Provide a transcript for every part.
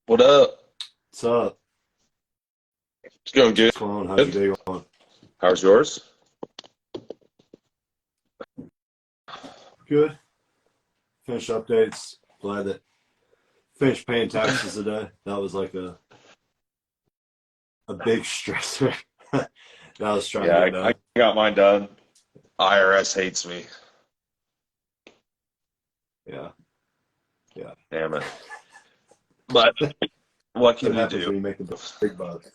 What up? What's up? It's going good. What's going on? How's your day going? How's yours? Good. Finished updates. Glad that finished paying taxes today. That was like a big stressor that I was trying to Yeah, get I done. got mine done. IRS hates me. Yeah, yeah. Damn it. But what That can you happens do? when you make the big bucks.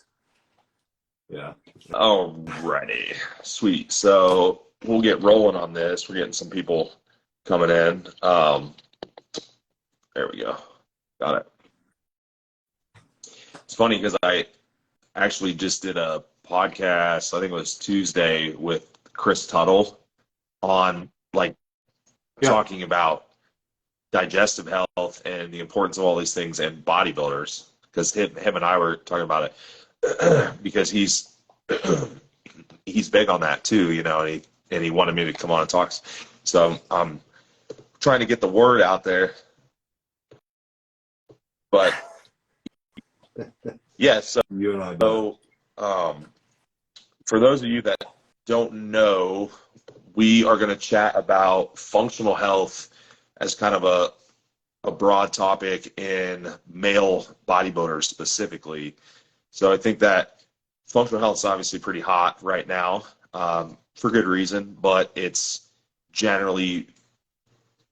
Yeah. Alrighty. Sweet. So we'll get rolling on this. We're getting some people coming in. There we go. Got it. It's funny because I actually just did a podcast, I think it was Tuesday, with Chris Tuttle on like Yeah. talking about digestive health and the importance of all these things and bodybuilders because him and I were talking about it because he's big on that too, and he wanted me to come on and talk. So I'm trying to get the word out there. But yeah, You and I both. so um, for those of you that don't know, we are going to chat about functional health as kind of a broad topic in male bodybuilders specifically. So I think that functional health is obviously pretty hot right now, for good reason, but it's generally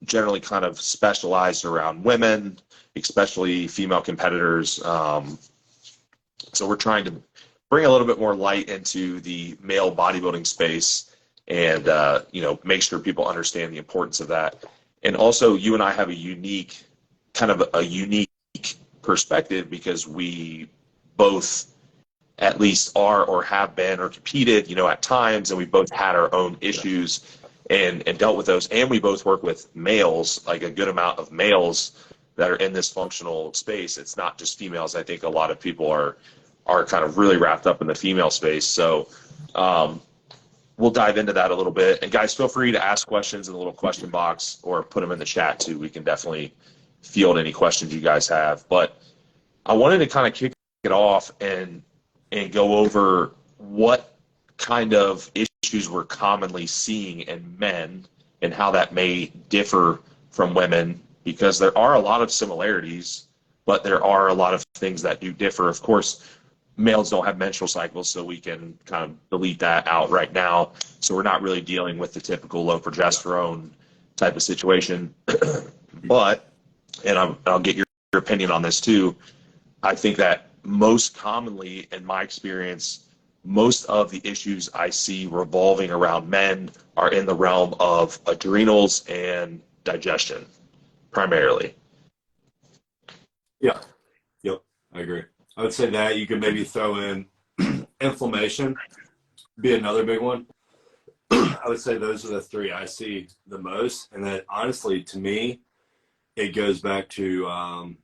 kind of specialized around women, especially female competitors. So we're trying to bring a little bit more light into the male bodybuilding space and make sure people understand the importance of that. And also, you and I have a unique perspective because we both at least are or have been or competed, at times, and we both had our own Yeah. issues and dealt with those. And we both work with males, like a good amount of males that are in this functional space. It's not just females. I think a lot of people are kind of really wrapped up in the female space. So um, we'll dive into that a little bit. And guys, feel free to ask questions in the little question box or put them in the chat too. We can definitely field any questions you guys have. But I wanted to kind of kick it off and go over what kind of issues we're commonly seeing in men and how that may differ from women because there are a lot of similarities, but there are a lot of things that do differ. Of course, males don't have menstrual cycles, so we can kind of delete that out right now. So we're not really dealing with the typical low progesterone type of situation. But, and I'll get your opinion on this too, I think that most commonly, in my experience, most of the issues I see revolving around men are in the realm of adrenals and digestion, primarily. Yeah. Yep. I agree. I would say that you could maybe throw in inflammation, be another big one. I would say those are the three I see the most. And then honestly, to me, it goes back to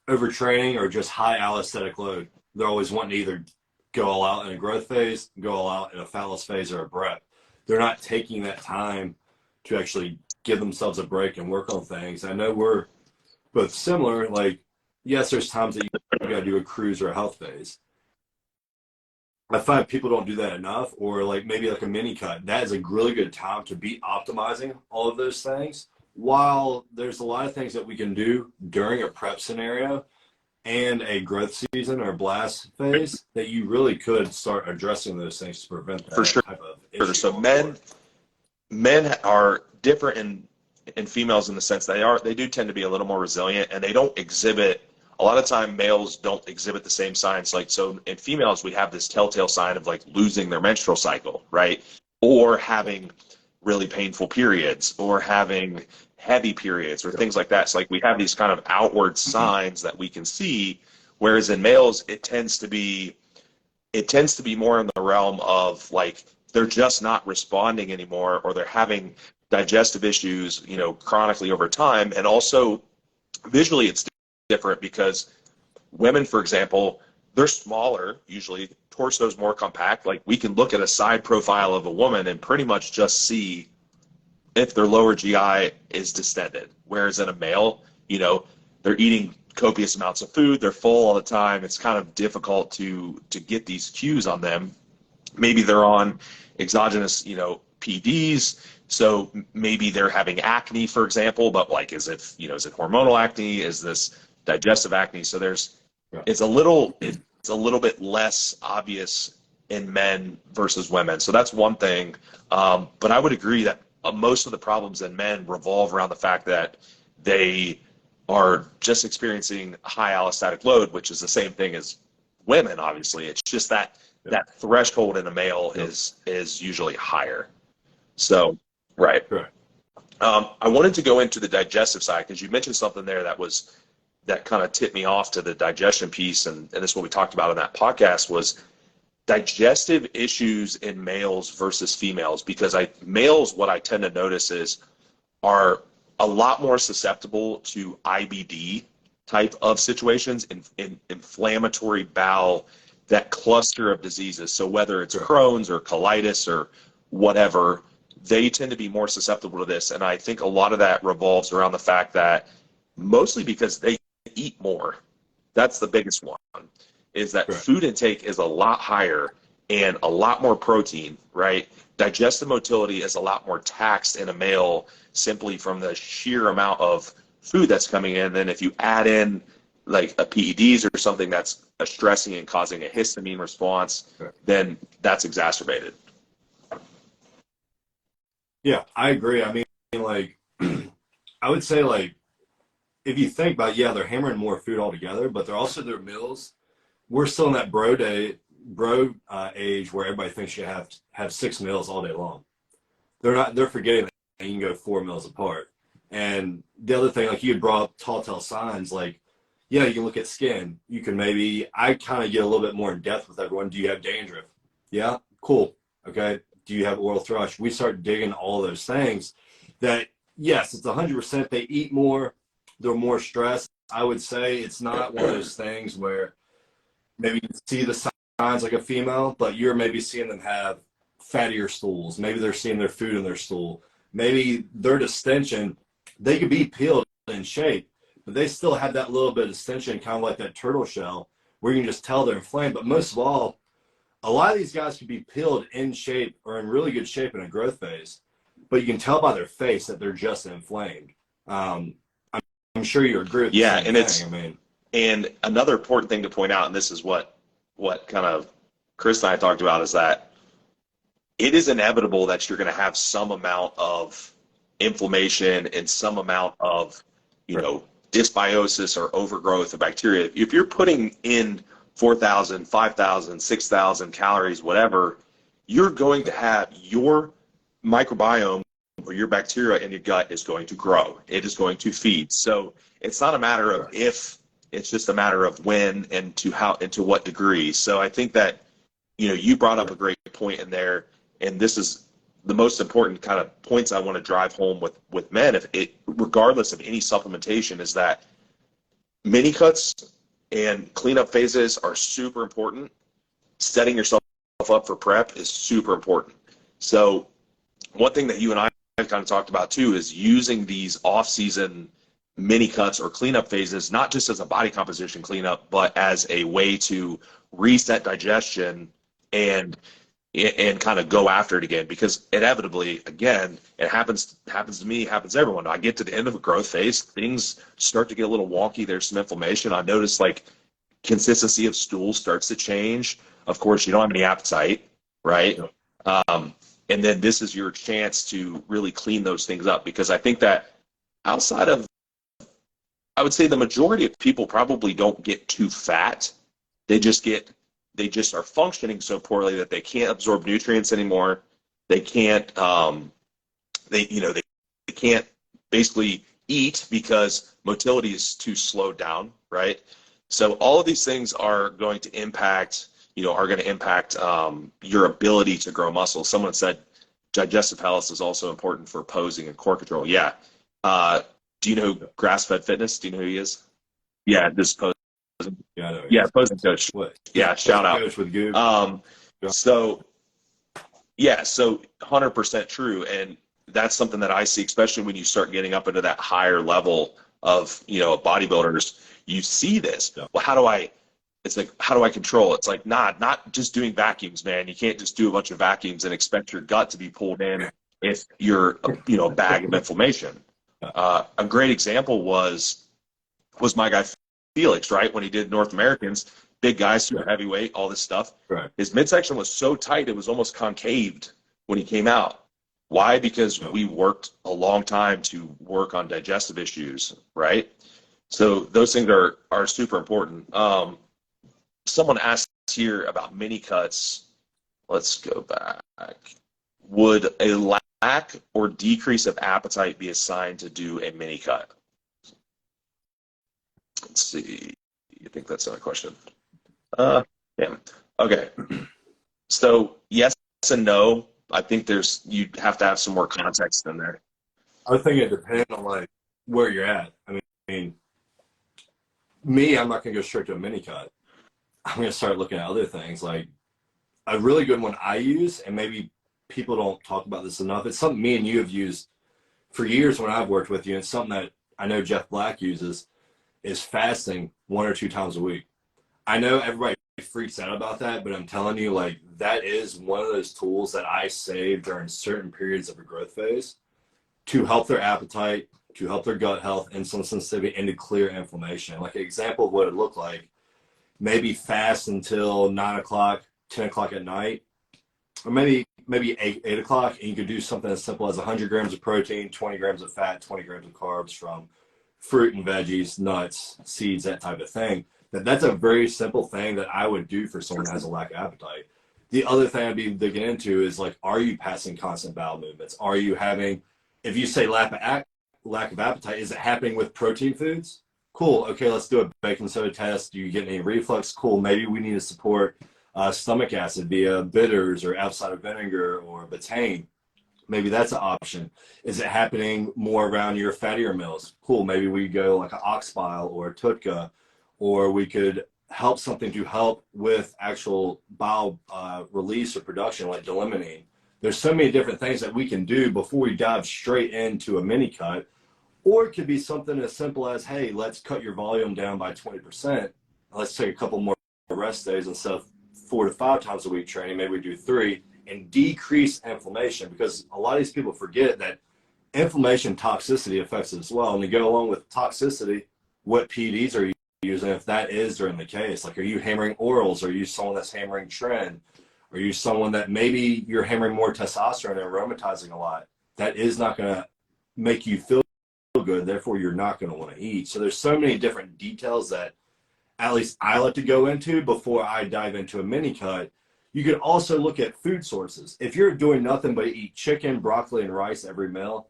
overtraining or just high allostatic load. They're always wanting to either go all out in a growth phase, go all out in a fat loss phase, or a prep. They're not taking that time to actually give themselves a break and work on things. I know we're both similar. Like, yes, there's times that you got to do a cruise or a health phase. I find people don't do that enough, or like maybe like a mini cut. That is a really good time to be optimizing all of those things. While there's a lot of things that we can do during a prep scenario and a growth season or blast phase, that you really could start addressing those things to prevent For that sure. type of issue So going forward. men are different in females in the sense they do tend to be a little more resilient and they don't exhibit a lot of time males don't exhibit the same signs like so in females we have this telltale sign of like losing their menstrual cycle, right? Or having really painful periods or having heavy periods or Yep. things like that. So like we have these kind of outward signs that we can see, whereas in males it tends to be more in the realm of like they're just not responding anymore or they're having digestive issues, chronically over time. And also visually it's different because women, for example, they're smaller, usually torso's more compact. Like we can look at a side profile of a woman and pretty much just see if their lower GI is distended. Whereas in a male, they're eating copious amounts of food. They're full all the time. It's kind of difficult to get these cues on them. Maybe they're on exogenous, PDs. So maybe they're having acne, for example, but like, is it hormonal acne? Is this digestive acne? So it's a little bit less obvious in men versus women. So that's one thing. But I would agree that most of the problems in men revolve around the fact that they are just experiencing high allostatic load, which is the same thing as women, obviously. It's just that threshold in a male is usually higher. So, right. I wanted to go into the digestive side because you mentioned something there that kind of tipped me off to the digestion piece, and this is what we talked about in that podcast was digestive issues in males versus females, because males, what I tend to notice are a lot more susceptible to IBD type of situations, in inflammatory bowel, that cluster of diseases. So whether it's Crohn's or colitis or whatever, they tend to be more susceptible to this. And I think a lot of that revolves around the fact that mostly because they eat more. That's the biggest one, is that food intake is a lot higher and a lot more protein, right? Digestive motility is a lot more taxed in a male simply from the sheer amount of food that's coming in. Then if you add in like a PEDs or something that's stressing and causing a histamine response, then that's exacerbated. Yeah, I agree. I mean, like, I would say, like, if you think about, they're hammering more food altogether, but they're also their meals. We're still in that bro age where everybody thinks you have 6 meals all day long. They're forgetting that you can go 4 meals apart. And the other thing, like you had brought up telltale signs, like, you can look at skin. You can I kind of get a little bit more in depth with everyone. Do you have dandruff? Yeah, cool. Okay. Do you have oral thrush? We start digging all those things that, yes, it's 100% they eat more, they're more stressed. I would say it's not one of those things where maybe you see the signs like a female, but you're maybe seeing them have fattier stools. Maybe they're seeing their food in their stool. Maybe their distension, they could be peeled in shape, but they still have that little bit of distension, kind of like that turtle shell, where you can just tell they're inflamed. But most of all, a lot of these guys could be peeled in shape or in really good shape in a growth phase, but you can tell by their face that they're just inflamed. I'm sure you agree with the same thing. And another important thing to point out, and this is what kind of Chris and I talked about, is that it is inevitable that you're going to have some amount of inflammation and some amount of, dysbiosis or overgrowth of bacteria. If you're putting in 4,000, 5,000, 6,000 calories, whatever, you're going to have your microbiome or your bacteria in your gut is going to grow. It is going to feed. So it's not a matter of if, it's just a matter of when and to what degree. So I think that, you brought up a great point in there, and this is the most important kind of points I want to drive home with men, regardless of any supplementation, is that mini cuts and cleanup phases are super important. Setting yourself up for prep is super important. So one thing that you and I kind of talked about too is using these off-season mini cuts or cleanup phases, not just as a body composition cleanup, but as a way to reset digestion and kind of go after it again, because inevitably, again, it happens to me, happens to everyone. I get to the end of a growth phase, things start to get a little wonky. There's some inflammation. I notice like consistency of stool starts to change. Of course, you don't have any appetite, right? And then this is your chance to really clean those things up, because I think that outside of, I would say the majority of people probably don't get too fat. They just are functioning so poorly that they can't absorb nutrients anymore. They can't, they can't basically eat because motility is too slowed down, right? So all of these things are going to impact, your ability to grow muscle. Someone said digestive health is also important for posing and core control. Yeah. Do you know Grass-Fed Fitness? Do you know who he is? Yeah, this posing. Yeah, I know. Yeah, posing coach. What? Yeah, shout out. Coach with Goop. So 100% true. And that's something that I see, especially when you start getting up into that higher level of, bodybuilders, you see this. Yeah. Well, it's like, how do I control it? It's like, not just doing vacuums, man. You can't just do a bunch of vacuums and expect your gut to be pulled in if you're, a bag of inflammation. A great example was my guy Felix, right? When he did North Americans, big guy, super heavyweight, all this stuff. Right. His midsection was so tight, it was almost concaved when he came out. Why? Because we worked a long time to work on digestive issues, right? So those things are super important. Someone asked here about mini cuts. Let's go back. Would a lack or decrease of appetite be a sign to do a mini cut? Let's see. You think that's not a question? Yeah. Okay. So yes and no. I think you have to have some more context in there. I think it depends on like where you're at. I mean, me, I'm not gonna go straight to a mini cut. I'm gonna start looking at other things. Like a really good one I use, and maybe people don't talk about this enough. It's something me and you have used for years when I've worked with you. It's something that I know Jeff Black uses, is fasting 1 or 2 times a week. I know everybody freaks out about that, but I'm telling you, like, that is one of those tools that I save during certain periods of a growth phase to help their appetite, to help their gut health, insulin sensitivity, and to clear inflammation. Like an example of what it looked like, maybe fast until 9 o'clock, 10 o'clock at night, or maybe 8 o'clock, and you could do something as simple as 100 grams of protein, 20 grams of fat, 20 grams of carbs from fruit and veggies, nuts, seeds, that type of thing. That's a very simple thing that I would do for someone that has a lack of appetite. The other thing I'd be digging into is like, are you passing constant bowel movements? Are you having, if you say lack of appetite, is it happening with protein foods? Cool. Okay, let's do a baking soda test. Do you get any reflux? Cool. Maybe we need to support stomach acid via bitters or apple cider vinegar or betaine. Maybe that's an option. Is it happening more around your fattier meals? Cool. Maybe we go like an ox bile or a tutka, or we could help something to help with actual bile release or production, like delimonene. There's so many different things that we can do before we dive straight into a mini cut. Or it could be something as simple as, hey, let's cut your volume down by 20%. Let's take a couple more rest days instead of 4 to 5 times a week training. Maybe we do 3 and decrease inflammation, because a lot of these people forget that inflammation toxicity affects it as well. And to go along with toxicity, what PEDs are you using if that is during the case? Like, are you hammering orals? Are you someone that's hammering tren? Are you someone that maybe you're hammering more testosterone and aromatizing a lot? That is not going to make you feel good, therefore you're not going to want to eat. So there's so many different details that at least I like to go into before I dive into a mini cut. You could also look at food sources. If you're doing nothing but eat chicken, broccoli, and rice every meal,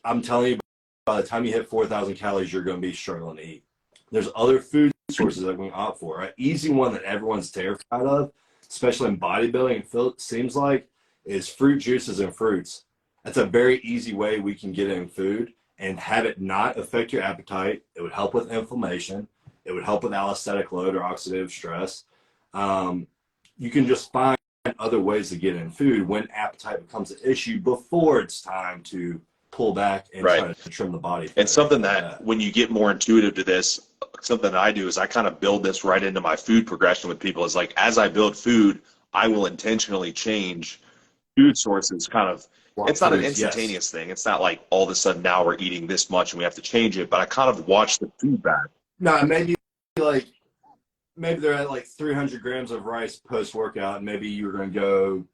I'm telling you, by the time you hit 4,000 calories, you're going to be struggling to eat. There's other food sources that we can opt for. An easy one that everyone's terrified of, especially in bodybuilding, it seems like, is fruit juices and fruits. That's a very easy way we can get in food and have it not affect your appetite. It would help with inflammation. It would help with allostatic load or oxidative stress. You can just find other ways to get in food when appetite becomes an issue before it's time to pull back and try to trim the body. And something that when you get more intuitive to this, something that I do is I kind of build this right into my food progression with people. Is like, as I build food, I will intentionally change food sources. Kind of, it's not an instantaneous thing. It's not like all of a sudden now we're eating this much and we have to change it, but I kind of watch the feedback. No, maybe they're at like 300 grams of rice post-workout, and maybe you're going to go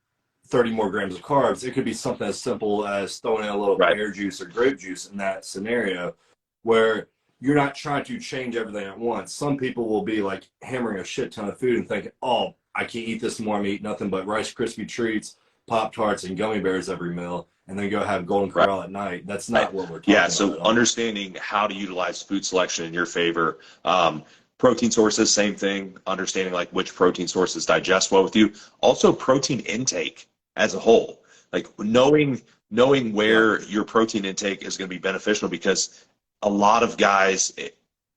30 more grams of carbs. It could be something as simple as throwing in a little pear juice or grape juice in that scenario, where you're not trying to change everything at once. Some people will be like hammering a shit ton of food and thinking, oh, I can't eat this more. I'm eating nothing but Rice Krispie treats, Pop-Tarts, and gummy bears every meal, and then go have Golden Corral at night. That's not what we're talking about. Yeah, so understanding how to utilize food selection in your favor. Protein sources, same thing. Understanding like which protein sources digest well with you. Also, protein intake as a whole. Like knowing where your protein intake is going to be beneficial, because a lot of guys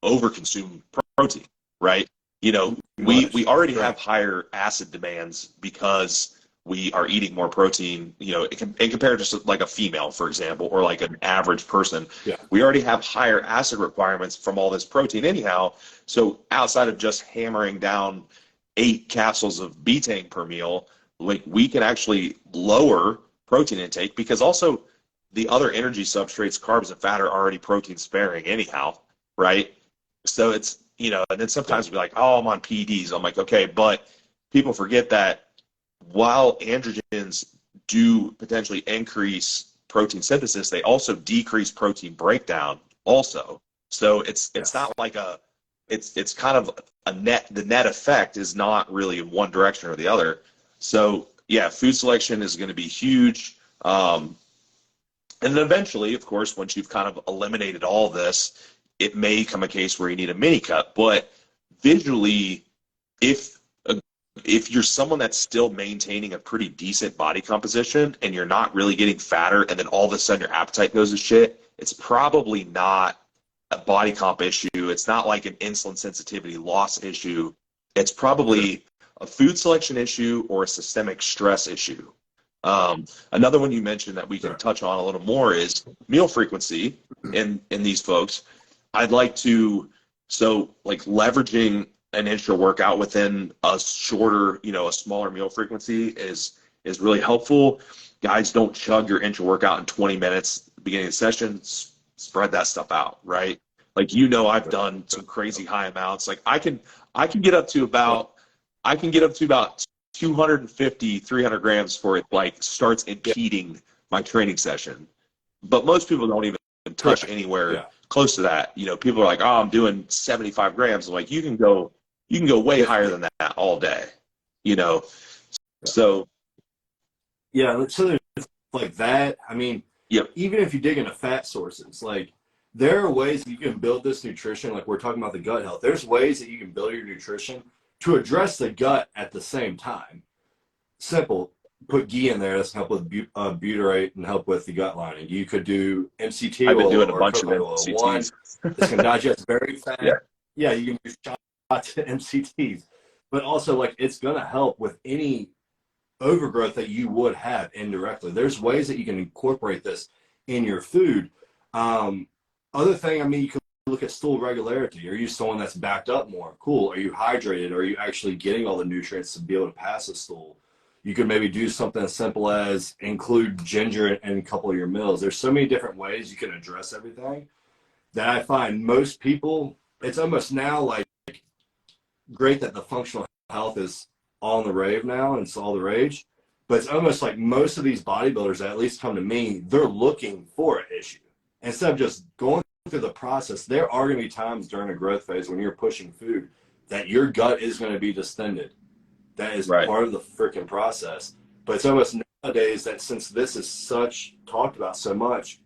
overconsume protein, right? We already have higher acid demands because we are eating more protein, in comparison to like a female, for example, or like an average person. Yeah. We already have higher acid requirements from all this protein anyhow. So outside of just hammering down 8 capsules of betaine per meal, like we can actually lower protein intake, because also the other energy substrates, carbs and fat, are already protein sparing anyhow, right? So it's, and then sometimes we're like, oh, I'm on PEDs. I'm like, okay, but people forget that while androgens do potentially increase protein synthesis, they also decrease protein breakdown also. So it's not like it's kind of the net effect is not really in one direction or the other. So yeah, food selection is going to be huge. And then eventually, of course, once you've kind of eliminated all this, it may come a case where you need a mini cut. But visually, if if you're someone that's still maintaining a pretty decent body composition and you're not really getting fatter, and then all of a sudden your appetite goes to shit, it's probably not a body comp issue. It's not like an insulin sensitivity loss issue. It's probably a food selection issue or a systemic stress issue. Another one you mentioned that we can touch on a little more is meal frequency in these folks. I'd like to, like leveraging an intra workout within a shorter, a smaller meal frequency is really helpful. Guys, don't chug your intra workout in 20 minutes at the beginning of the session. Spread that stuff out, right? Like, I've done some crazy high amounts. Like I can get up to about 250, 300 grams before it like starts impeding my training session. But most people don't even touch anywhere close to that. People are like, oh, I'm doing 75 grams. I'm like, you can go way higher than that all day, so. Yeah. So there's like that. I mean, even if you dig into fat sources, like there are ways that you can build this nutrition. Like we're talking about the gut health. There's ways that you can build your nutrition to address the gut at the same time. Simple. Put ghee in there. That's help with butyrate and help with the gut lining. You could do MCT I've been oil doing a or bunch of coconut oil. MCTs. One, this can digest very fast. Yeah. You can do shots of MCTs, but also like it's going to help with any overgrowth that you would have indirectly. There's ways that you can incorporate this in your food. Other thing, I mean, you can look at stool regularity. Are you someone that's backed up more? Cool. Are you hydrated? Are you actually getting all the nutrients to be able to pass a stool? You could maybe do something as simple as include ginger in a couple of your meals. There's so many different ways you can address everything that I find most people, it's almost now like great that the functional health is all in the rave now and it's all the rage, but it's almost like most of these bodybuilders that at least come to me, they're looking for an issue. Instead of just going through the process, there are going to be times during a growth phase when you're pushing food that your gut is going to be distended. That is part of the freaking process. But it's almost nowadays that since this is talked about so much,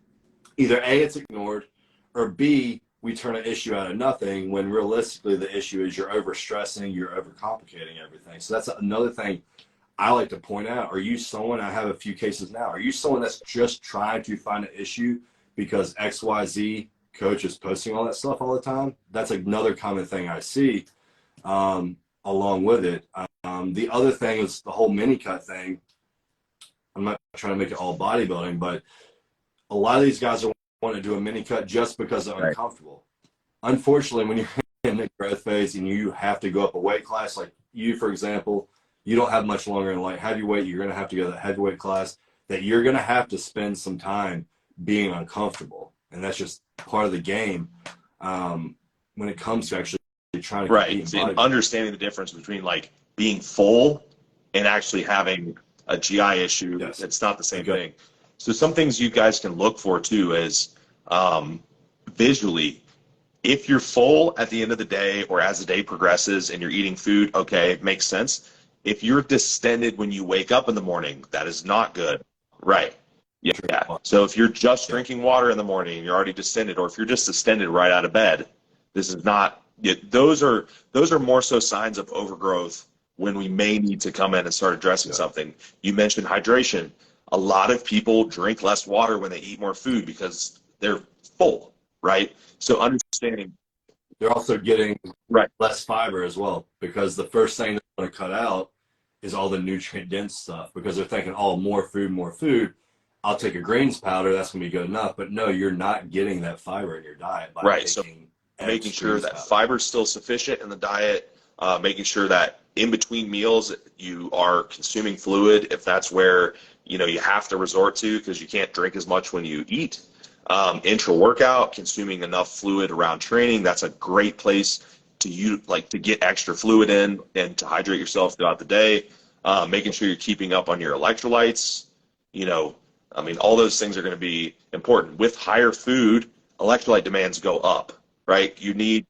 either A, it's ignored, or B, we turn an issue out of nothing when realistically the issue is you're overstressing, you're overcomplicating everything. So that's another thing I like to point out. Are you someone, I have a few cases now, are you someone that's just trying to find an issue because XYZ coach is posting all that stuff all the time? That's another common thing I see along with it. The other thing is the whole mini cut thing. I'm not trying to make it all bodybuilding, but a lot of these guys want to do a mini cut just because they're uncomfortable. Unfortunately, when you're in the growth phase and you have to go up a weight class, like you, for example, you don't have much longer in light heavyweight. You're going to have to go to the heavyweight class that you're going to have to spend some time being uncomfortable. And that's just part of the game when it comes to actually trying to compete in and understanding the difference between like being full and actually having a GI issue. It's not the same thing. So some things you guys can look for too is visually, if you're full at the end of the day or as the day progresses and you're eating food, okay, it makes sense. If you're distended when you wake up in the morning, that is not good. Right. Yeah. So if you're just drinking water in the morning and you're already distended, or if you're just distended right out of bed, this is not, those are more so signs of overgrowth when we may need to come in and start addressing something. You mentioned hydration. A lot of people drink less water when they eat more food because they're full, right? So understanding. They're also getting less fiber as well, because the first thing they're going to cut out is all the nutrient dense stuff, because they're thinking, oh, more food, more food. I'll take a grains powder. That's going to be good enough. But no, you're not getting that fiber in your diet by Right. So taking making X sure greens that powder. fiber is still sufficient in the diet, making sure that in between meals you are consuming fluid if that's where you have to resort to because you can't drink as much when you eat. Intra workout, consuming enough fluid around training, that's a great place to get extra fluid in and to hydrate yourself throughout the day. Making sure you're keeping up on your electrolytes. You know, I mean, all those things are going to be important. With higher food, electrolyte demands go up, right? You need,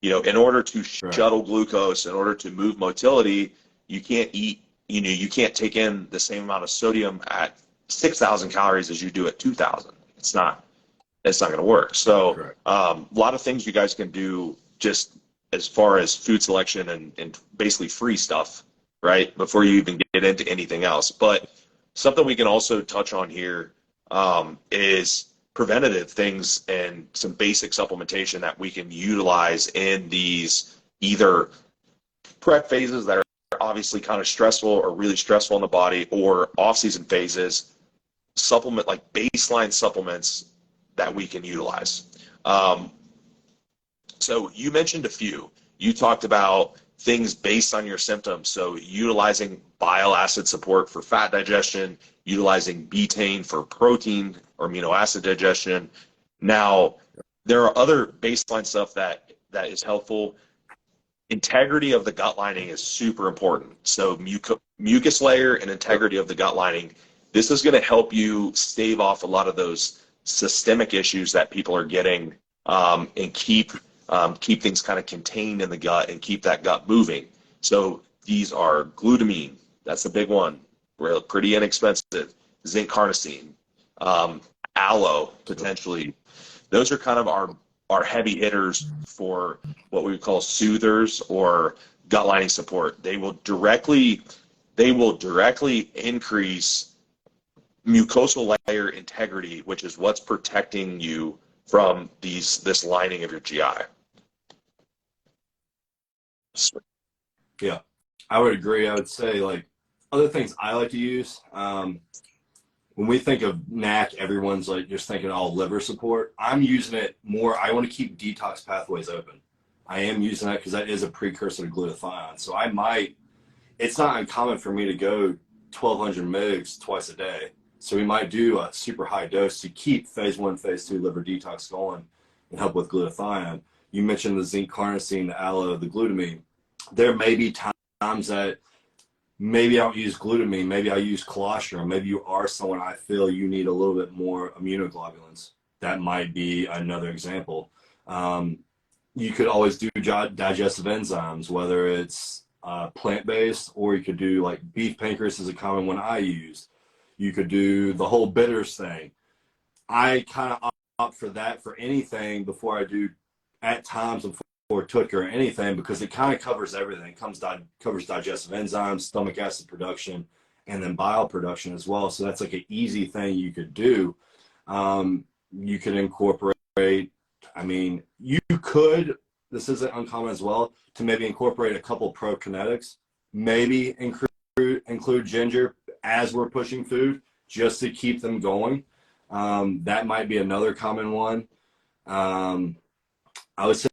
in order to Right. shuttle glucose, in order to move motility, you can't eat, you can't take in the same amount of sodium at 6,000 calories as you do at 2,000. It's not going to work. So Correct. a lot of things you guys can do just as far as food selection and basically free stuff, right? Before you even get into anything else. But something we can also touch on here is preventative things and some basic supplementation that we can utilize in these either prep phases that are obviously kind of stressful or really stressful in the body, or off-season phases, like baseline supplements that we can utilize. So you mentioned a few. You talked about things based on your symptoms. So utilizing bile acid support for fat digestion, utilizing betaine for protein or amino acid digestion. Now, there are other baseline stuff that is helpful. Integrity of the gut lining is super important. So mucus layer and integrity of the gut lining. This is going to help you stave off a lot of those systemic issues that people are getting, and keep things kind of contained in the gut and keep that gut moving. So these are glutamine. That's a big one. Pretty inexpensive. Zinc carnosine, aloe potentially. Those are kind of our heavy hitters for what we would call soothers or gut lining support. They will directly increase mucosal layer integrity, which is what's protecting you from this lining of your GI. Yeah, I would agree. I would say, like, other things I like to use. When we think of NAC, everyone's like just thinking, oh, liver support. I'm using it more. I want to keep detox pathways open. I am using that because that is a precursor to glutathione. So it's not uncommon for me to go 1,200 mgs twice a day. So we might do a super high dose to keep phase 1, phase 2 liver detox going and help with glutathione. You mentioned the zinc carnosine, the aloe, the glutamine. There may be times that maybe I don't use glutamine, maybe I use colostrum, maybe you are someone I feel you need a little bit more immunoglobulins. That might be another example. You could always do digestive enzymes, whether it's plant-based, or you could do, like, beef pancreas is a common one I use. You could do the whole bitters thing. I kind of opt for that for anything before I do, at times, or took or anything, because it kind of covers everything. It covers digestive enzymes, stomach acid production, and then bile production as well. So that's like an easy thing you could do. You could incorporate, I mean, you could, this isn't uncommon as well, to maybe incorporate a couple prokinetics, maybe include ginger as we're pushing food, just to keep them going. That might be another common one. I would say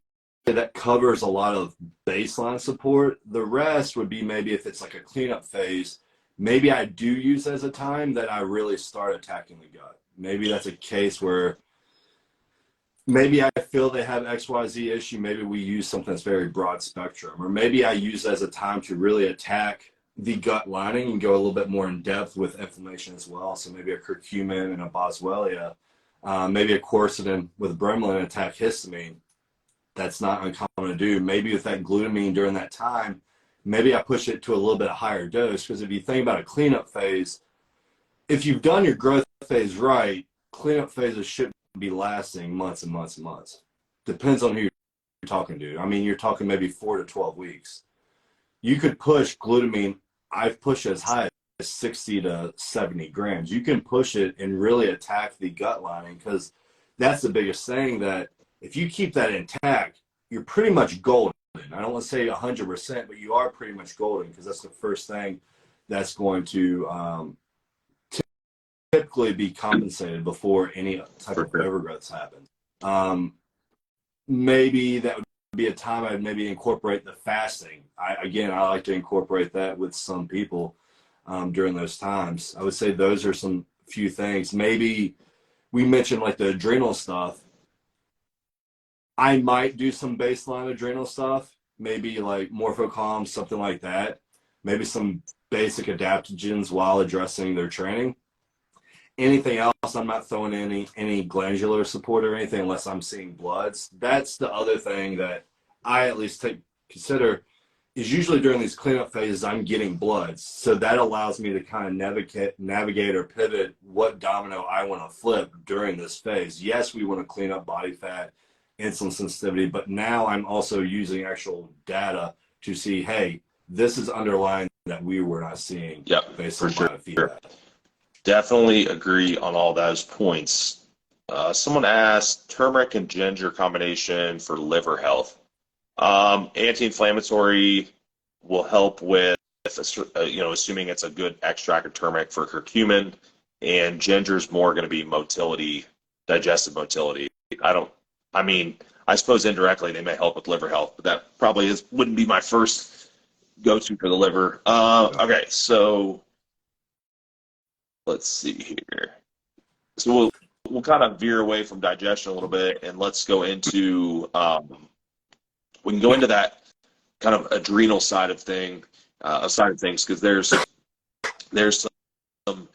that covers a lot of baseline support. The rest would be maybe if it's like a cleanup phase, maybe I do use as a time that I really start attacking the gut. Maybe that's a case where maybe I feel they have XYZ issue. Maybe we use something that's very broad spectrum, or maybe I use it as a time to really attack the gut lining and go a little bit more in depth with inflammation as well. So maybe a curcumin and a boswellia, maybe a quercetin with bromelain attack histamine. That's not uncommon to do. Maybe with that glutamine during that time, maybe I push it to a little bit higher dose, because if you think about a cleanup phase, if you've done your growth phase right, cleanup phases shouldn't be lasting months and months and months. Depends on who you're talking to. I mean, you're talking maybe 4 to 12 weeks. You could push glutamine. I've pushed as high as 60 to 70 grams. You can push it and really attack the gut lining, because that's the biggest thing, that if you keep that intact, you're pretty much golden. I don't want to say 100%, but you are pretty much golden, because that's the first thing that's going to typically be compensated before any type For of sure. overgrowths happen. Maybe that would be a time I'd maybe incorporate the fasting. I like to incorporate that with some people during those times. I would say those are some few things. Maybe we mentioned like the adrenal stuff. I might do some baseline adrenal stuff, maybe like Morphocalm, something like that. Maybe some basic adaptogens while addressing their training. Anything else, I'm not throwing any glandular support or anything unless I'm seeing bloods. That's the other thing that I at least consider is usually during these cleanup phases, I'm getting bloods. So that allows me to kind of navigate or pivot what domino I want to flip during this phase. Yes, we want to clean up body fat, insulin sensitivity, but now I'm also using actual data to see, hey, this is underlying that we were not seeing based For on sure. biofeedback. Definitely agree on all those points. Someone asked turmeric and ginger combination for liver health. Anti-inflammatory will help with, assuming it's a good extract of turmeric for curcumin, and ginger's more going to be motility, digestive motility. I suppose indirectly they may help with liver health, but that probably wouldn't be my first go-to for the liver. Okay, so let's see here. So we'll kind of veer away from digestion a little bit, and let's go into we can go into that kind of adrenal side of things because there's some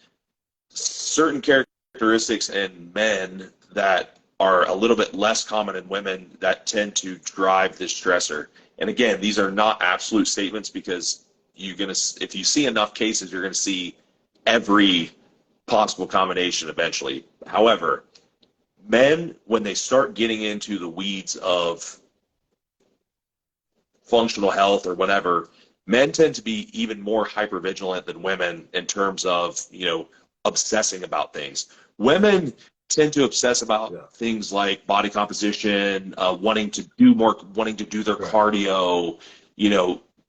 certain characteristics in men that are a little bit less common in women that tend to drive this stressor. And again, these are not absolute statements because if you see enough cases, you're gonna see every possible combination eventually. However, men, when they start getting into the weeds of functional health or whatever, men tend to be even more hypervigilant than women in terms of, obsessing about things. Women tend to obsess about things like body composition, wanting to do their cardio,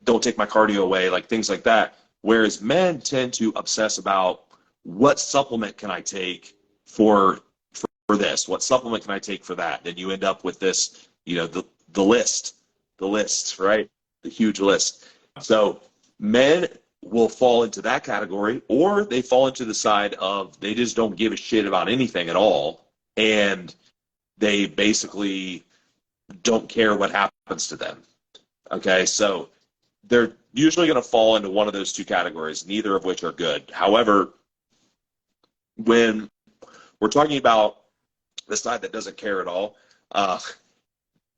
don't take my cardio away, like things like that. Whereas men tend to obsess about what supplement can I take for this? What supplement can I take for that? Then you end up with this, the list, right? The huge list. So men will fall into that category, or they fall into the side of they just don't give a shit about anything at all, and they basically don't care what happens to them. Okay, so they're usually going to fall into one of those two categories, neither of which are good. However, when we're talking about the side that doesn't care at all,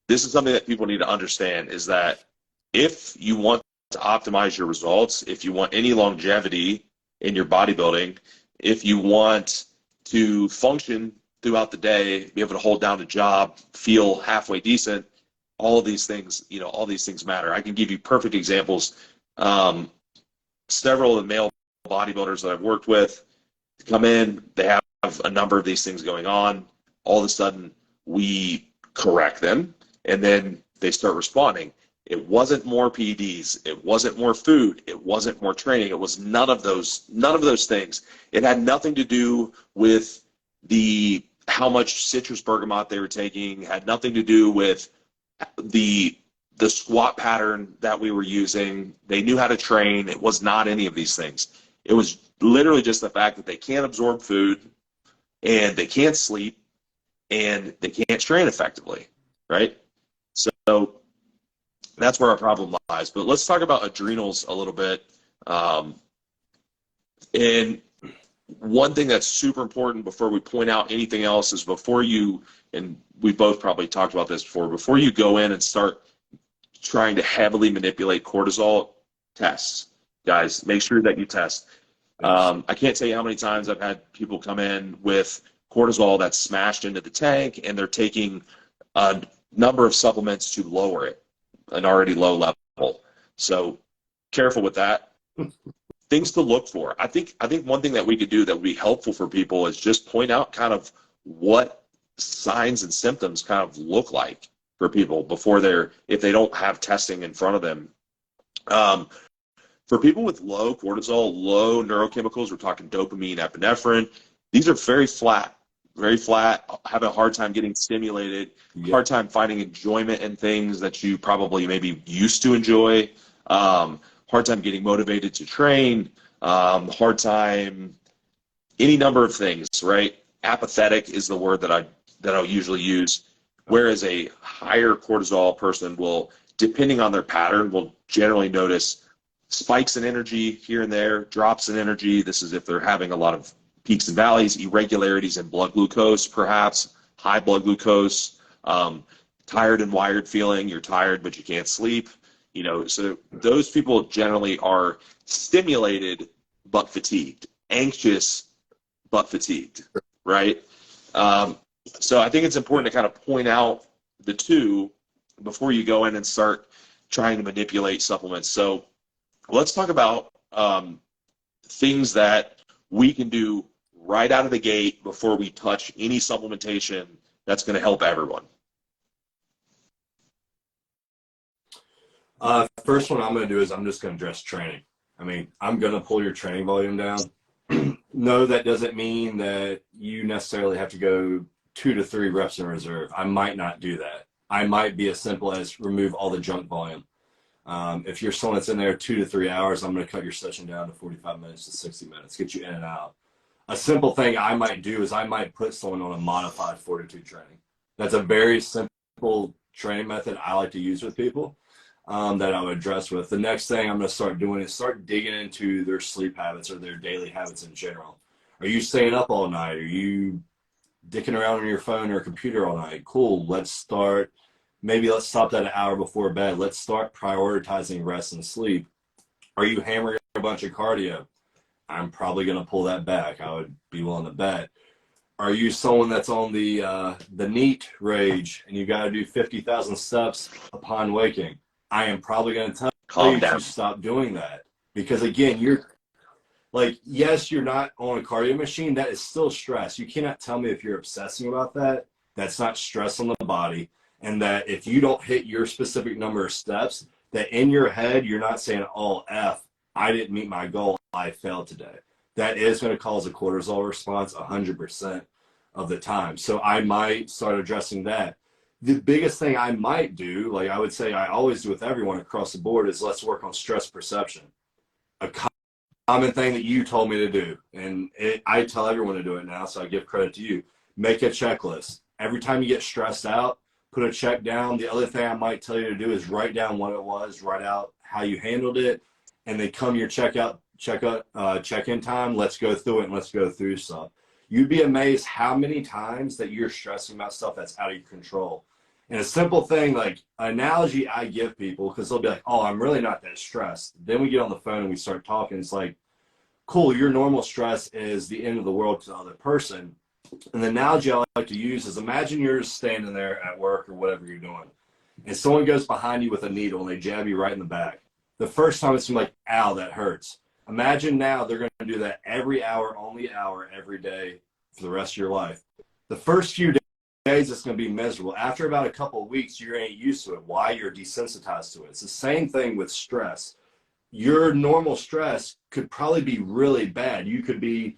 this is something that people need to understand, is that if you want to optimize your results, if you want any longevity in your bodybuilding, if you want to function throughout the day, be able to hold down a job, feel halfway decent, all of these things, all these things matter. I can give you perfect examples. Several of the male bodybuilders that I've worked with come in, they have a number of these things going on. All of a sudden, we correct them, and then they start responding. It wasn't more PEDs. It wasn't more food. It wasn't more training. It was none of those things. It had nothing to do with how much citrus bergamot they were taking. It had nothing to do with the squat pattern that we were using. They knew how to train. It was not any of these things. It was literally just the fact that they can't absorb food, and they can't sleep, and they can't train effectively, right? So that's where our problem lies. But let's talk about adrenals a little bit. And one thing that's super important before we point out anything else is and we both probably talked about this before you go in and start trying to heavily manipulate cortisol, tests. Guys, make sure that you test. I can't tell you how many times I've had people come in with cortisol that's smashed into the tank, and they're taking a number of supplements to lower it, an already low level. So careful with that. Things to look for. I think one thing that we could do that would be helpful for people is just point out kind of what signs and symptoms kind of look like for people if they don't have testing in front of them. For people with low cortisol, low neurochemicals, we're talking dopamine, epinephrine, these are very flat, have a hard time getting stimulated, hard time finding enjoyment in things that you probably maybe used to enjoy, hard time getting motivated to train, hard time, any number of things, right? Apathetic is the word that I'll usually use. Whereas a higher cortisol person will, depending on their pattern, will generally notice spikes in energy here and there, drops in energy. This is if they're having a lot of peaks and valleys, irregularities in blood glucose, perhaps high blood glucose, tired and wired feeling. You're tired, but you can't sleep. So those people generally are stimulated but fatigued, anxious but fatigued, right? So I think it's important to kind of point out the two before you go in and start trying to manipulate supplements. So let's talk about things that we can do right out of the gate before we touch any supplementation that's going to help everyone. First one I'm going to do is I'm just going to address training. I mean, I'm going to pull your training volume down. No, that doesn't mean that you necessarily have to go 2 to 3 reps in reserve. I might not do that. I might be as simple as remove all the junk volume. If you're someone that's in there 2 to 3 hours, I'm going to cut your session down to 45 minutes to 60 minutes, get you in and out. A simple thing I might do is I might put someone on a modified fortitude training. That's a very simple training method I like to use with people that I would address with. The next thing I'm going to start doing is start digging into their sleep habits or their daily habits in general. Are you staying up all night? Are you dicking around on your phone or computer all night? Cool. Let's stop that an hour before bed. Let's start prioritizing rest and sleep. Are you hammering a bunch of cardio? I'm probably going to pull that back. I would be willing to bet. Are you someone that's on the NEAT rage and you got to do 50,000 steps upon waking? I am probably going to tell you to stop doing that, because again, you're like, yes, you're not on a cardio machine. That is still stress. You cannot tell me if you're obsessing about that. That's not stress on the body. And that if you don't hit your specific number of steps, that in your head, you're not saying, oh, I didn't meet my goal. I failed today. That is going to cause a cortisol response 100% of the time. So I might start addressing that. The biggest thing I might do, like I would say I always do with everyone across the board, is let's work on stress perception. A common thing that you told me to do, and I tell everyone to do it now, so I give credit to you. Make a checklist. Every time you get stressed out, put a check down. The other thing I might tell you to do is write down what it was, write out how you handled it, and then come your check-in time, let's go through it and let's go through stuff. You'd be amazed how many times that you're stressing about stuff that's out of your control. And a simple thing, like an analogy I give people, because they'll be like, oh, I'm really not that stressed. Then we get on the phone and we start talking. It's like, cool, your normal stress is the end of the world to the other person. And the analogy I like to use is, imagine you're just standing there at work or whatever you're doing, and someone goes behind you with a needle and they jab you right in the back. The first time it's like, ow, that hurts. Imagine now they're going to do that every hour, only hour, every day for the rest of your life. The first few days, it's going to be miserable. After about a couple of weeks, you ain't used to it. Why? You're desensitized to it. It's the same thing with stress. Your normal stress could probably be really bad. You could be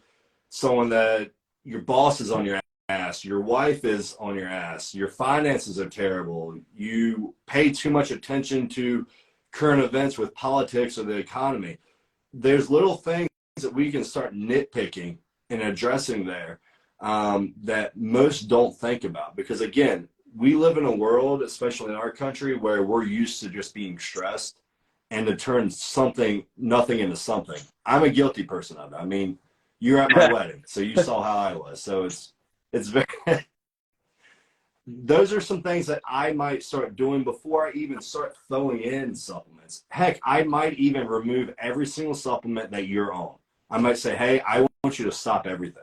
someone that your boss is on your ass, your wife is on your ass, your finances are terrible, you pay too much attention to current events with politics or the economy. There's little things that we can start nitpicking and addressing there that most don't think about, because again, we live in a world, especially in our country, where we're used to just being stressed and to turn nothing into something. I'm a guilty person of it. I mean, you're at my wedding, so you saw how I was. So it's very those are some things that I might start doing before I even start throwing in supplements. Heck, I might even remove every single supplement that you're on. I might say, hey, I want you to stop everything.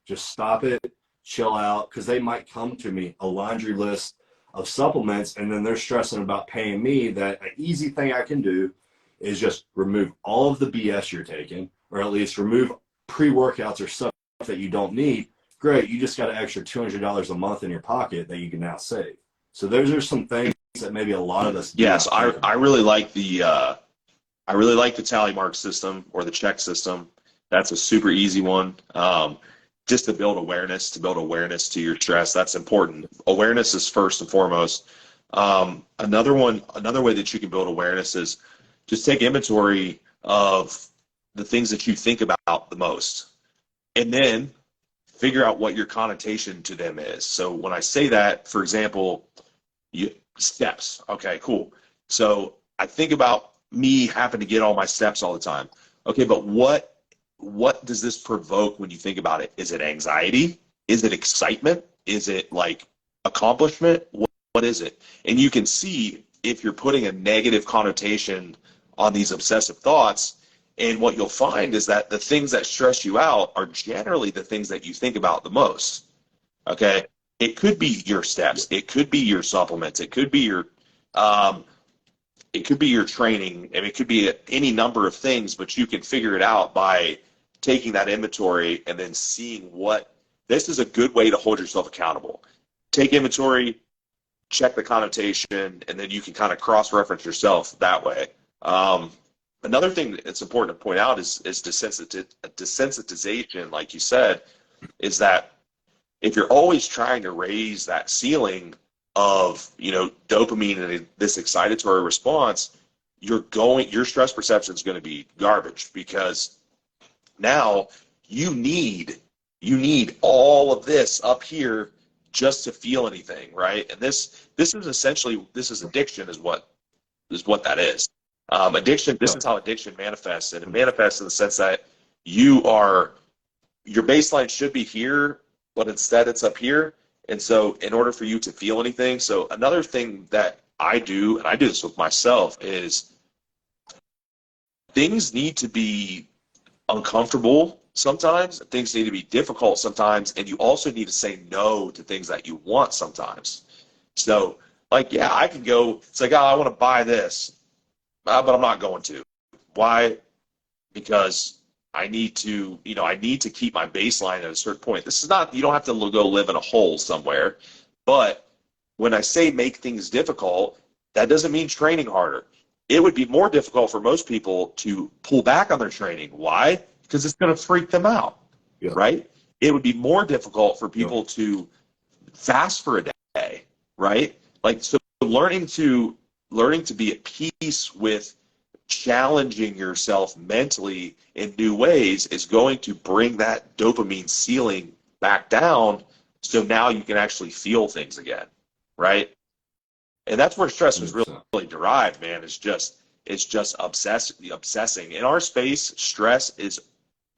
Just stop it, chill out, because they might come to me, a laundry list of supplements, and then they're stressing about paying me. That an easy thing I can do is just remove all of the BS you're taking, or at least remove pre-workouts or stuff that you don't need. Great, you just got an extra $200 a month in your pocket that you can now save. So those are some things that maybe a lot of us Yes, I really like the I really like the tally mark system or the check system. That's a super easy one. Just to build awareness to your stress. That's important. Awareness is first and foremost. Another way that you can build awareness is just take inventory of the things that you think about the most, and then figure out what your connotation to them is. So when I say that, for example, steps. Okay, cool. So I think about me having to get all my steps all the time. Okay, but what does this provoke when you think about it? Is it anxiety? Is it excitement? Is it like accomplishment? What is it? And you can see if you're putting a negative connotation on these obsessive thoughts. And what you'll find is that the things that stress you out are generally the things that you think about the most. Okay. It could be your steps. It could be your supplements. Um, it could be your training, and it could be any number of things, but you can figure it out by taking that inventory and then seeing what this is a good way to hold yourself accountable. Take inventory, check the connotation, and then you can kind of cross-reference yourself that way. Another thing that's important to point out is desensitization, like you said, is that if you're always trying to raise that ceiling of, dopamine and this excitatory response, your stress perception is going to be garbage, because now you need all of this up here just to feel anything, right? And this is addiction, is what that is. Addiction. This is how addiction manifests, and it manifests in the sense that your baseline should be here, but instead it's up here. And so in order for you to feel anything, so another thing that I do, and I do this with myself, is things need to be uncomfortable sometimes, things need to be difficult sometimes, and you also need to say no to things that you want sometimes. So, like, yeah, I can go, it's like, oh, I want to buy this, but I'm not going to. Why? Because I need to keep my baseline at a certain point. This is not, you don't have to go live in a hole somewhere, but when I say make things difficult, that doesn't mean training harder. It would be more difficult for most people to pull back on their training. Why? Because it's going to freak them out, right? It would be more difficult for people to fast for a day, right? Like, so learning to be at peace with challenging yourself mentally in new ways is going to bring that dopamine ceiling back down, so now you can actually feel things again, right? And that's where stress is really derived, man. It's just obsessing. In our space, stress is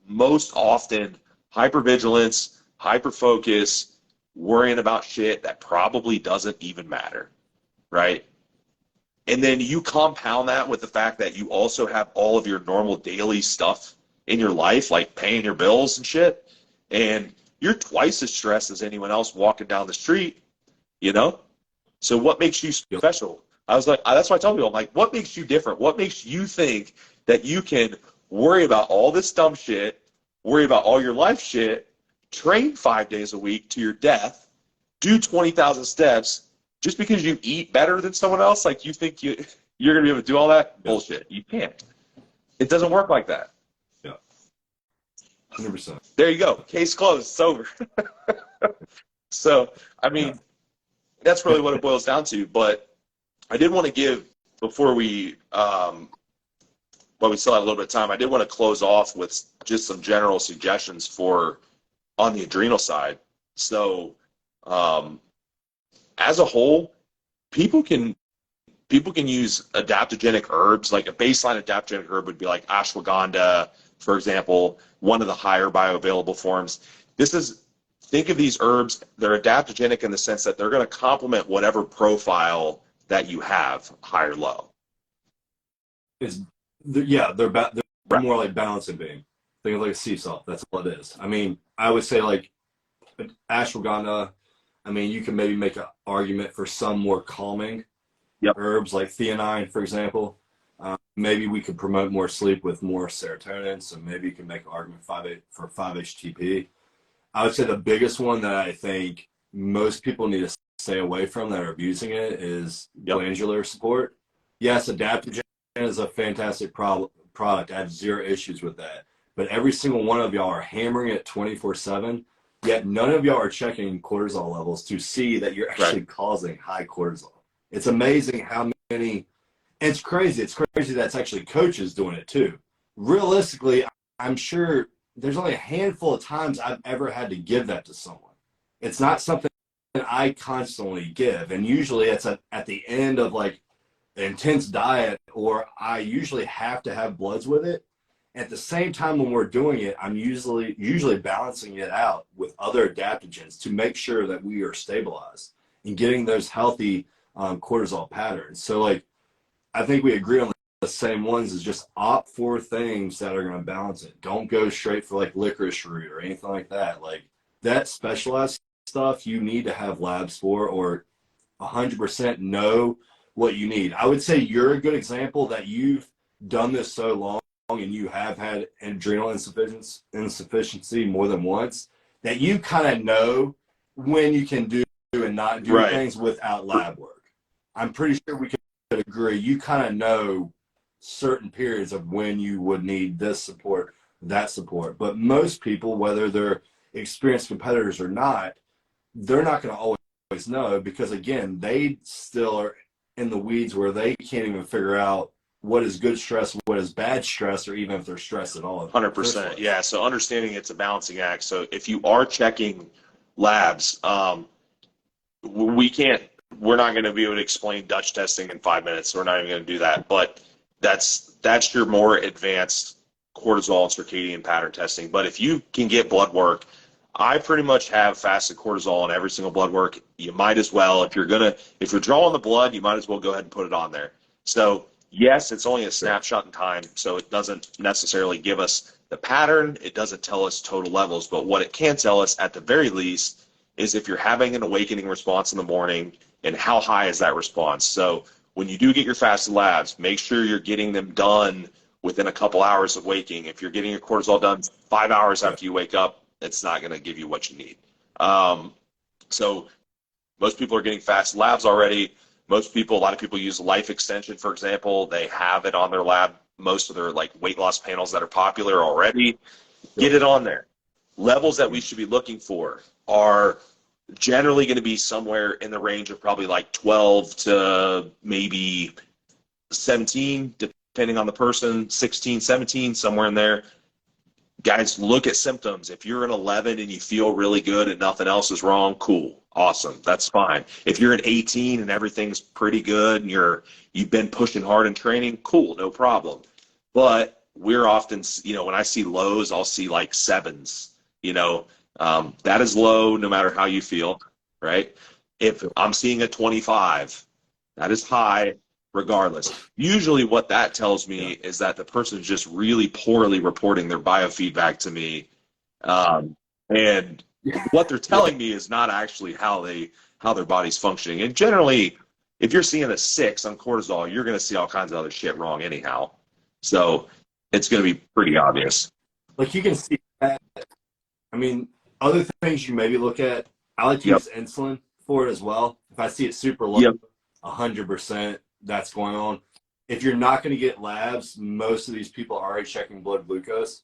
most often hypervigilance, hyperfocus, worrying about shit that probably doesn't even matter, right? And then you compound that with the fact that you also have all of your normal daily stuff in your life, like paying your bills and shit, and you're twice as stressed as anyone else walking down the street, So what makes you special? I was like, that's why I tell people, I'm like, what makes you different? What makes you think that you can worry about all this dumb shit, worry about all your life shit, train 5 days a week to your death, do 20,000 steps, just because you eat better than someone else? Like, you think you're going to be able to do all that? Bullshit. You can't. It doesn't work like that. Yeah. 100%. There you go. Case closed. It's over. So, I mean, that's really what it boils down to. But I did want to give, before we, while we still have a little bit of time, I did want to close off with just some general suggestions on the adrenal side. So, as a whole, people can use adaptogenic herbs. Like a baseline adaptogenic herb would be like ashwagandha, for example, one of the higher bioavailable forms. Think of these herbs, they're adaptogenic in the sense that they're going to complement whatever profile that you have, high or low. They're more like balancing beam. Think of like a seesaw. That's all it is. I mean, I would say like ashwagandha. I mean, you can maybe make an argument for some more calming herbs like theanine, for example. Maybe we could promote more sleep with more serotonin, so maybe you can make an argument for 5-HTP. I would say the biggest one that I think most people need to stay away from that are abusing it is glandular support. Yes, adaptogen is a fantastic product. I have zero issues with that. But every single one of y'all are hammering it 24/7, yet none of y'all are checking cortisol levels to see that you're Right. actually causing high cortisol. It's amazing how many, and it's crazy. It's crazy that's actually coaches doing it too. Realistically, I'm sure there's only a handful of times I've ever had to give that to someone. It's not something that I constantly give. And usually it's at the end of like an intense diet, or I usually have to have bloods with it. At the same time, when we're doing it, I'm usually balancing it out with other adaptogens to make sure that we are stabilized and getting those healthy cortisol patterns. So like, I think we agree on the same ones, is just opt for things that are going to balance it. Don't go straight for like licorice root or anything like that. Like that specialized stuff you need to have labs for, or 100% know what you need. I would say you're a good example that you've done this so long and you have had adrenal insufficiency more than once, that you kind of know when you can do and not do Right. things without lab work. I'm pretty sure we could agree. You kind of know certain periods of when you would need this support, that support. But most people, whether they're experienced competitors or not, they're not going to always know, because again, they still are in the weeds where they can't even figure out what is good stress, what is bad stress, or even if they're stressed at all. 100%. Yeah. So understanding it's a balancing act. So if you are checking labs, we're not going to be able to explain Dutch testing in 5 minutes. We're not even going to do that. But that's your more advanced cortisol and circadian pattern testing. But if you can get blood work, I pretty much have fasted cortisol in every single blood work. You might as well, if you're drawing the blood, you might as well go ahead and put it on there. So yes, it's only a snapshot in time, so it doesn't necessarily give us the pattern. It doesn't tell us total levels, but what it can tell us at the very least is if you're having an awakening response in the morning and how high is that response. So when you do get your fasted labs, make sure you're getting them done within a couple hours of waking. If you're getting your cortisol done 5 hours after you wake up, it's not going to give you what you need. So most people are getting fasted labs already. A lot of people use life extension, for example. They have it on their lab. Most of their like weight loss panels that are popular already, get it on there. Levels that we should be looking for are generally going to be somewhere in the range of probably like 12 to maybe 17, depending on the person, 16, 17, somewhere in there. Guys, look at symptoms. If you're an 11 and you feel really good and nothing else is wrong, cool, awesome, that's fine. If you're an 18 and everything's pretty good and you've been pushing hard in training, cool, no problem. But we're often, when I see lows, I'll see like sevens. That is low no matter how you feel, right? If I'm seeing a 25, that is high regardless. Usually what that tells me is that the person is just really poorly reporting their biofeedback to me. And what they're telling me is not actually how their body's functioning. And generally, if you're seeing a 6 on cortisol, you're going to see all kinds of other shit wrong anyhow. So it's going to be pretty obvious. Like you can see that. I mean, other things you maybe look at, I like to use insulin for it as well. If I see it super low, 100%, that's going on. If you're not going to get labs, most of these people are already checking blood glucose.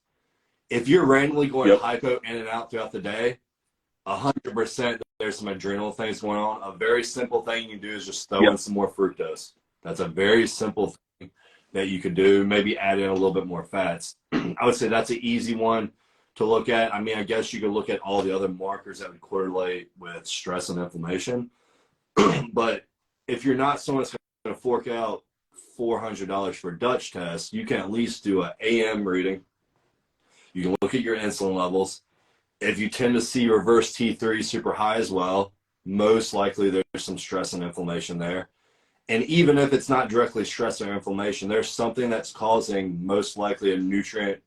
If you're randomly going hypo in and out throughout the day, 100% there's some adrenal things going on. A very simple thing you can do is just throw in some more fructose. That's a very simple thing that you could do. Maybe add in a little bit more fats. I would say that's an easy one to look at. I mean, I guess you could look at all the other markers that would correlate with stress and inflammation. But if you're not someone that's going to fork out $400 for a Dutch test, you can at least do an AM reading. You can look at your insulin levels. If you tend to see reverse T3 super high as well, most likely there's some stress and inflammation there. And even if it's not directly stress or inflammation, there's something that's causing most likely a nutrient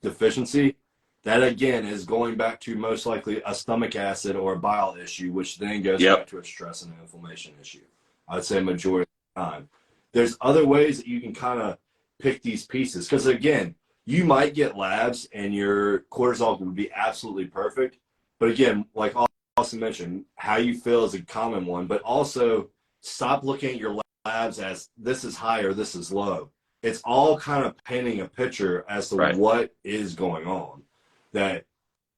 deficiency. That again is going back to most likely a stomach acid or a bile issue, which then goes back to a stress and inflammation issue. I would say majority of the time. There's other ways that you can kind of pick these pieces, because again, you might get labs and your cortisol would be absolutely perfect. But again, like Austin mentioned, how you feel is a common one, but also stop looking at your labs as this is high or this is low. It's all kind of painting a picture as to Right. what is going on. That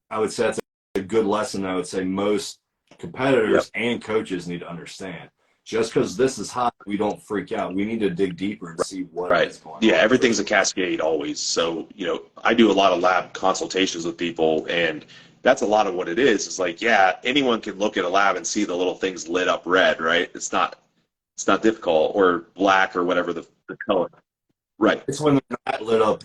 I would say that's a good lesson. I would say most Yep. competitors and coaches need to understand. Just because this is high, we don't freak out. We need to dig deeper and see what Right. is going Yeah, on for everything's a sure. cascade always. So, I do a lot of lab consultations with people, and that's a lot of what it is. It's like, yeah, anyone can look at a lab and see the little things lit up red, right? It's not difficult, or black, or whatever the color. Right. It's when they're not lit up.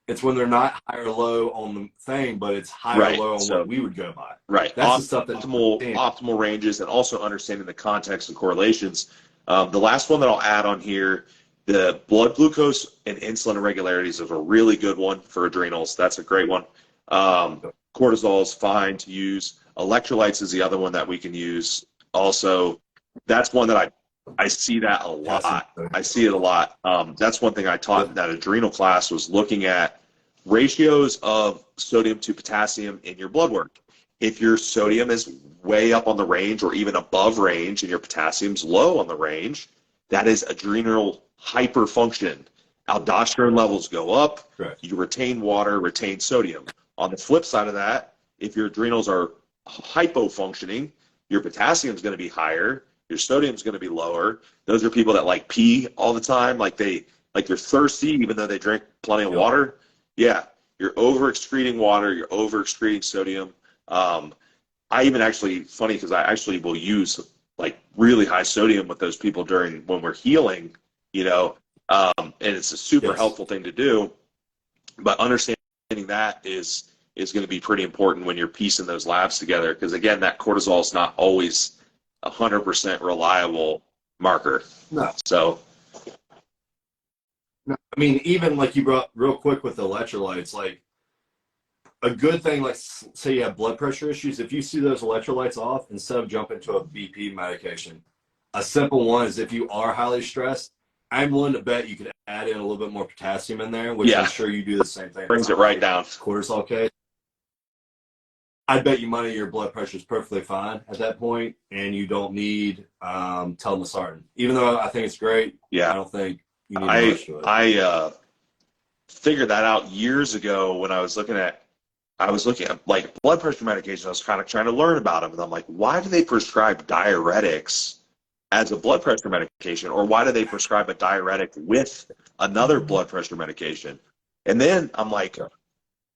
It's when they're not high or low on the thing, but it's high or Right. low on what So, we would go by. right. That's the stuff that Optimal ranges, and also understanding the context and correlations. The last one that I'll add on here, the blood glucose and insulin irregularities is a really good one for adrenals. That's a great one. Cortisol is fine to use. Electrolytes is the other one that we can use. Also, that's one that I see that a lot. I see it a lot. That's one thing I taught in that adrenal class, was looking at ratios of sodium to potassium in your blood work. If your sodium is way up on the range or even above range and your potassium's low on the range, that is adrenal hyperfunction. Aldosterone levels go up, Correct. you retain water, retain sodium. On the flip side of that, if your adrenals are hypofunctioning, your potassium is going to be higher, your sodium is going to be lower. Those are people that like pee all the time, like they're thirsty even though they drink plenty of water. Yeah, you're over excreting water, you're over excreting sodium. I even actually, funny because I actually will use like really high sodium with those people when we're healing, and it's a super helpful thing to do. But understanding that is going to be pretty important when you're piecing those labs together, because again, that cortisol is not always 100% reliable marker. No. So, I mean, even like you brought real quick with electrolytes, like a good thing, like say you have blood pressure issues, if you see those electrolytes off, instead of jumping to a BP medication, a simple one is if you are highly stressed, I'm willing to bet you could add in a little bit more potassium in there, which I'm sure you do the same thing. Brings it right down. Cortisol case. I bet you money your blood pressure is perfectly fine at that point, and you don't need telmisartan. Even though I think it's great, I don't think you need to rush to it. I figured that out years ago when I was looking at like blood pressure medication. I was kind of trying to learn about them, and I'm like, why do they prescribe diuretics as a blood pressure medication, or why do they prescribe a diuretic with another blood pressure medication? And then I'm like,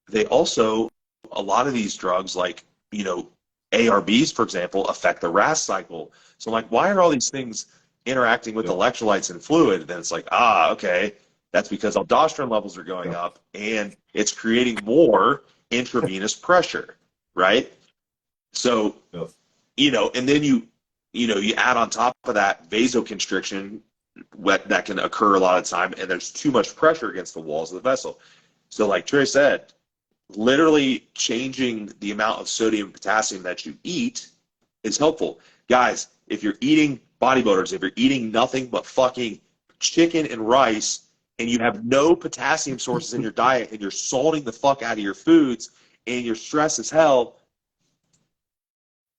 they also, a lot of these drugs, like, ARBs, for example, affect the RAS cycle. So I'm like, why are all these things interacting with electrolytes and fluid? And then it's like, okay, that's because aldosterone levels are going up, and it's creating more intravenous pressure, right? So, and then you add on top of that vasoconstriction that can occur a lot of time, and there's too much pressure against the walls of the vessel. So like Trey said, literally changing the amount of sodium and potassium that you eat is helpful. Guys, if you're eating, bodybuilders, if you're eating nothing but fucking chicken and rice, and you have no potassium sources in your diet, and you're salting the fuck out of your foods, and you're stressed as hell,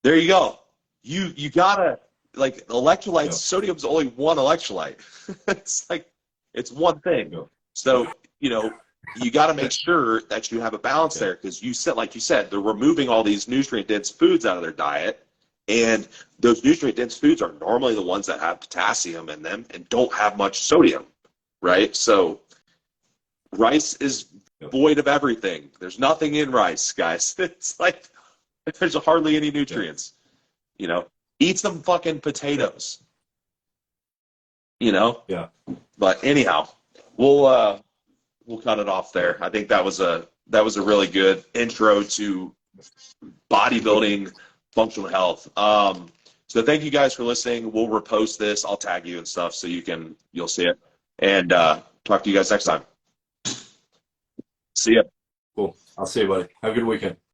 there you go. You gotta, like, electrolytes, sodium's only one electrolyte. It's one thing. So, you got to make sure that you have a balance there, because like you said, they're removing all these nutrient-dense foods out of their diet, and those nutrient-dense foods are normally the ones that have potassium in them and don't have much sodium, right? So rice is void of everything. There's nothing in rice, guys. It's like there's hardly any nutrients. Eat some fucking potatoes. But anyhow, we'll cut it off there. I think that was a really good intro to bodybuilding, functional health. So thank you guys for listening. We'll repost this. I'll tag you and stuff so you'll see it. And talk to you guys next time. See ya. Cool. I'll see you, buddy. Have a good weekend.